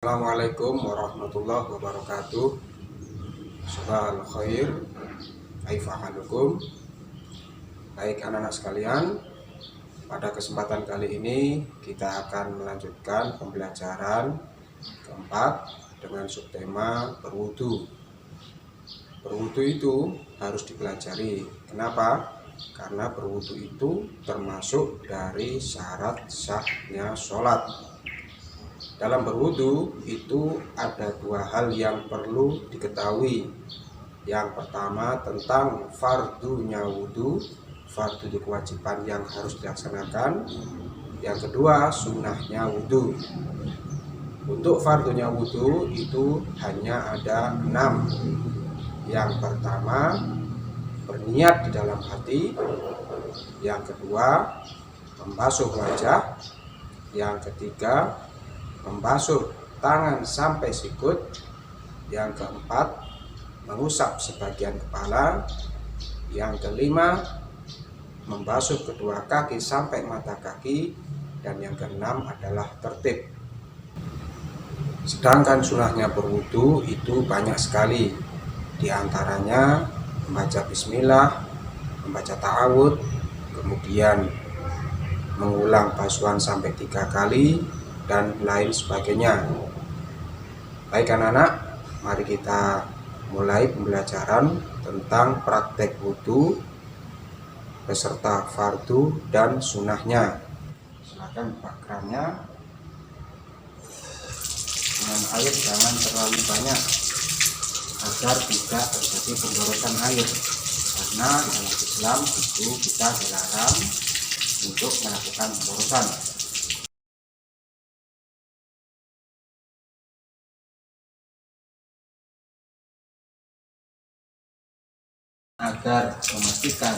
Assalamualaikum warahmatullahi wabarakatuh. Sabahal khair. Kaifa halukum? Baik anak-anak sekalian, pada kesempatan kali ini kita akan melanjutkan pembelajaran keempat dengan subtema berwudu. Berwudu itu harus dipelajari. Kenapa? Karena berwudu itu termasuk dari syarat sahnya sholat. Dalam berwudu itu ada dua hal yang perlu diketahui. Yang pertama tentang fardunya wudu, fardu itu kewajiban yang harus dilaksanakan. Yang kedua sunnahnya wudu. Untuk fardunya wudu itu hanya ada 6. Yang pertama berniat di dalam hati. Yang kedua membasuh wajah. Yang ketiga membasuh tangan sampai sikut. Yang keempat mengusap sebagian kepala. Yang kelima membasuh kedua kaki sampai mata kaki. Dan yang keenam adalah tertib. Sedangkan sunahnya berwudu itu banyak sekali. Di antaranya membaca bismillah, membaca ta'awud, kemudian mengulang basuhan sampai 3 kali, dan lain sebagainya. Baik anak-anak, mari kita mulai pembelajaran tentang praktek wudu beserta fardu dan sunahnya. Silakan buka kerannya. Dengan air jangan terlalu banyak agar tidak terjadi pemborosan air, karena dalam Islam itu kita dilarang untuk melakukan pemborosan. Agar memastikan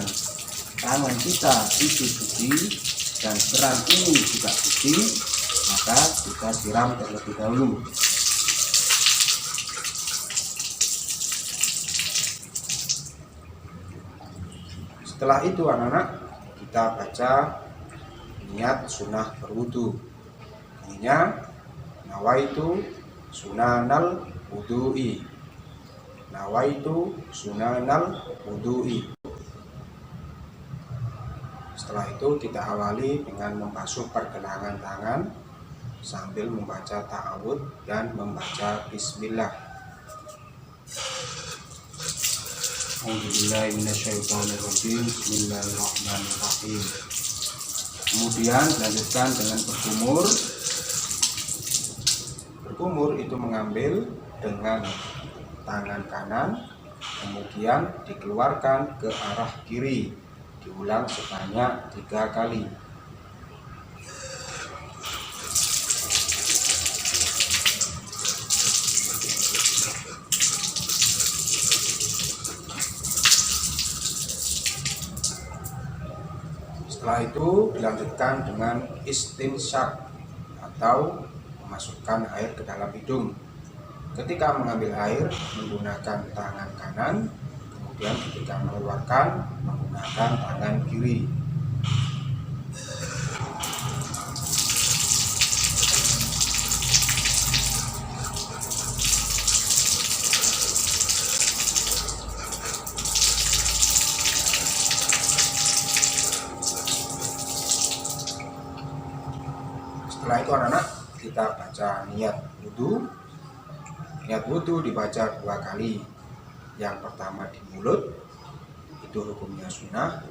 tangan kita itu suci dan keran ini juga suci, maka kita siram terlebih dahulu. Setelah itu anak-anak, kita baca niat sunnah berwudu. Ininya nawaitu sunanal wudu'i. Nawaitu sunanal wudu'i. Setelah itu kita awali dengan membasuh pergelangan tangan sambil membaca ta'awud dan membaca bismillah. A'udzubillahiminasyaitonirrajim. Bismillahirrahmanirrahim. Kemudian dilanjutkan dengan berkumur. Berkumur itu mengambil dengan tangan kanan, kemudian dikeluarkan ke arah kiri, diulang sebanyak 3 kali. Setelah itu dilanjutkan dengan istinsyak atau memasukkan air ke dalam hidung. Ketika mengambil air menggunakan tangan kanan, kemudian ketika mengeluarkan menggunakan tangan kiri. Setelah itu anak-anak, kita baca niat wudu. Niat wudu dibaca 2 kali. Yang pertama di mulut, itu hukumnya sunnah.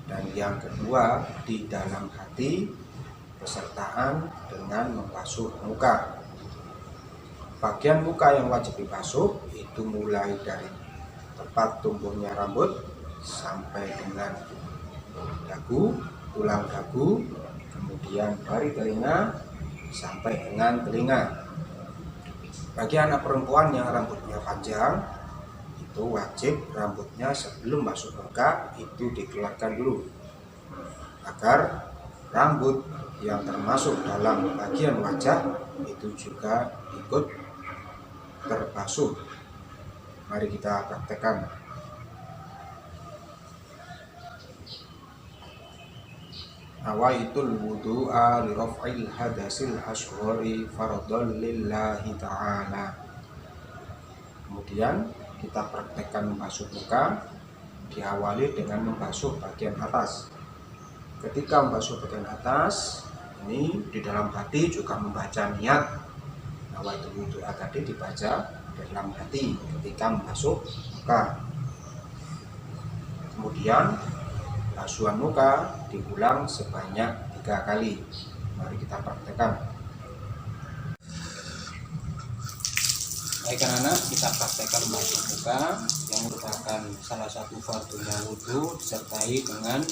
Dan yang kedua di dalam hati, besertaan dengan membasuh muka. Bagian muka yang wajib dibasuh itu mulai dari tempat tumbuhnya rambut sampai dengan dagu, tulang dagu, kemudian dari telinga sampai dengan telinga. Bagi anak perempuan yang rambutnya panjang, itu wajib rambutnya sebelum masuk muka itu dikeluarkan dulu, agar rambut yang termasuk dalam bagian wajah itu juga ikut terbasuh. Mari kita praktekkan. Awaitul wudu'a li raf'il hadasil asghari fardhan lillahi ta'ala. Kemudian kita praktekkan membasuh muka, diawali dengan membasuh bagian atas. Ketika membasuh bagian atas, ini di dalam hati juga membaca niat awaitul wudu'a tadi, dibaca di dalam hati ketika membasuh muka. Kemudian basuhan muka diulang sebanyak 3 kali. Mari kita praktekkan. Baik anak-anak, kita praktekkan membasuh muka yang merupakan salah satu fardunya wudhu, disertai dengan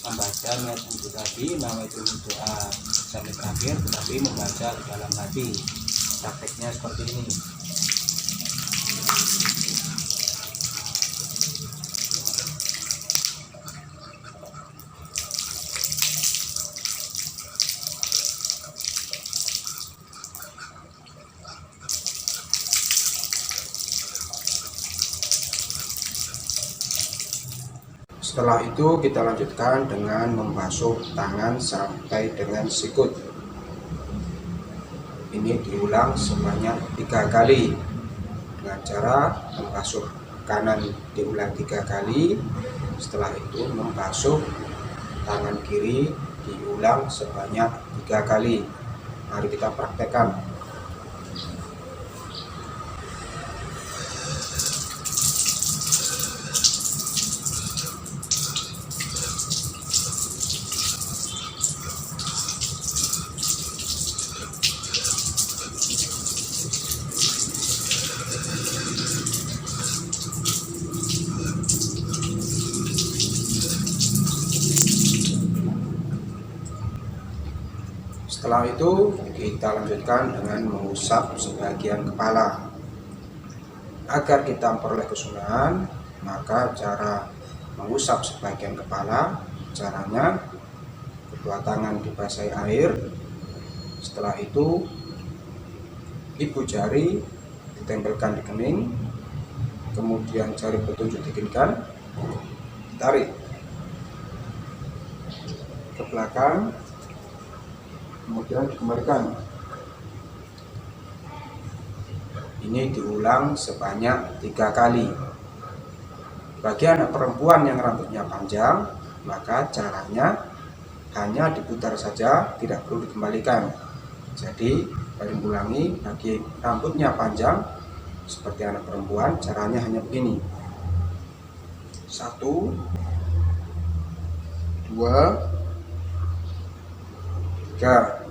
membaca niat wudhu tadi, nawaitul wudu'a sampai terakhir, tetapi membaca di dalam hati. Prakteknya seperti ini. Setelah itu kita lanjutkan dengan membasuh tangan sampai dengan sikut. Ini diulang sebanyak 3 kali dengan cara membasuh kanan diulang 3 kali. Setelah itu membasuh tangan kiri diulang sebanyak 3 kali. Mari kita praktekkan. Setelah itu kita lanjutkan dengan mengusap sebagian kepala. Agar kita memperoleh kesunahan, maka cara mengusap sebagian kepala, caranya kedua tangan dibasahi air. Setelah itu ibu jari ditempelkan di kening, kemudian jari petunjuk dikinkan, tarik ke belakang, kemudian dikembalikan. Ini diulang sebanyak 3 kali. Bagi anak perempuan yang rambutnya panjang, maka caranya hanya diputar saja, tidak perlu dikembalikan. Jadi, paling ulangi, bagi rambutnya panjang seperti anak perempuan, caranya hanya begini. 1, 2, 3.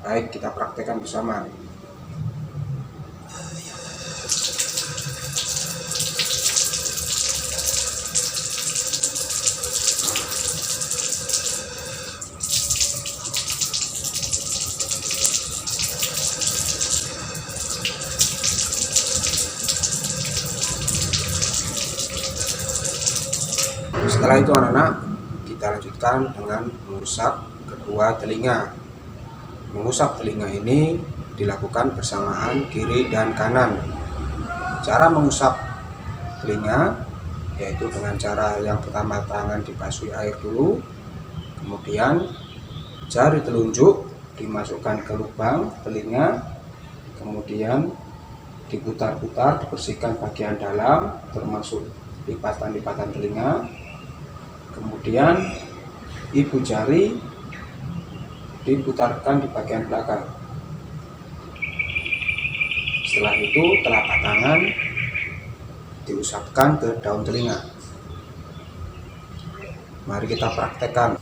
Baik, kita praktekkan bersama. Setelah itu anak-anak, kita lanjutkan dengan mengusap kedua telinga. Mengusap telinga ini dilakukan bersamaan kiri dan kanan. Cara mengusap telinga yaitu dengan cara yang pertama tangan dibasuhi air dulu, kemudian jari telunjuk dimasukkan ke lubang telinga, kemudian diputar-putar, dibersihkan bagian dalam termasuk lipatan-lipatan telinga. Kemudian ibu jari diputarkan di bagian belakang. Setelah itu telapak tangan diusapkan ke daun telinga. Mari kita praktekkan.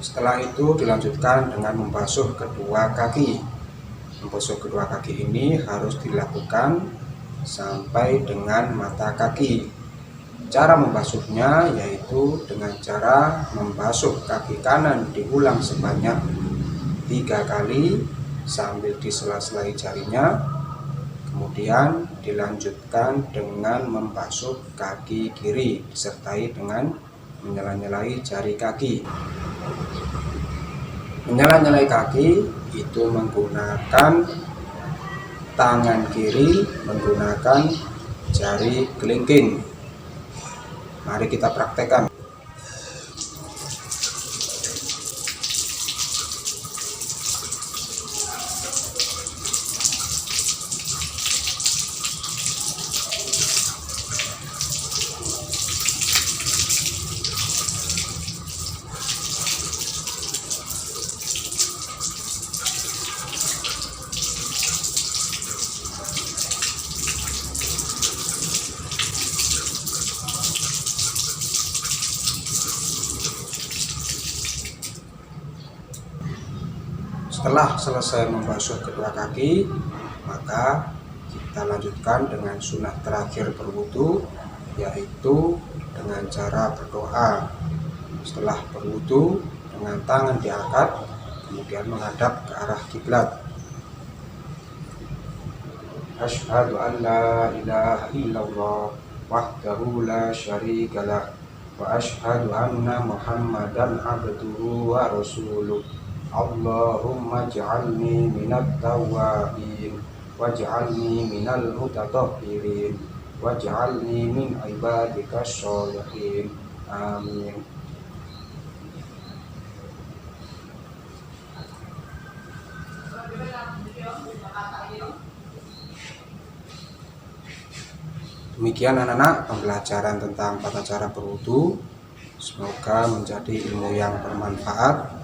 Setelah itu dilanjutkan dengan membasuh kedua kaki. Membasuh kedua kaki ini harus dilakukan sampai dengan mata kaki. Cara membasuhnya yaitu dengan cara membasuh kaki kanan diulang sebanyak 3 kali sambil disela-selai jarinya. Kemudian dilanjutkan dengan membasuh kaki kiri disertai dengan menyela-nyelai jari kaki. Menyela-nyelai kaki itu menggunakan tangan kiri menggunakan jari kelingking. Mari kita praktekkan. Setelah selesai membasuh kedua kaki, maka kita lanjutkan dengan sunnah terakhir berwudu, yaitu dengan cara berdoa. Setelah berwudu, dengan tangan diangkat, kemudian menghadap ke arah kiblat. Asyhadu an la ilaha illallah wahdahu la syarikalah wa asyhadu anna Muhammadan abduhu wa rasuluh. Allahumma ij'alni minat tawwabin waj'alni minal mutatahhirin waj'alni min ibadikas sholihin. Amin. Demikian anak-anak pembelajaran tentang tata cara berwudu. Semoga menjadi ilmu yang bermanfaat.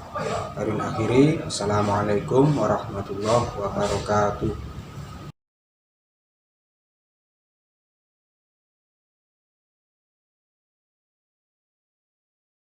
Baru akhiri, assalamualaikum warahmatullahi wabarakatuh.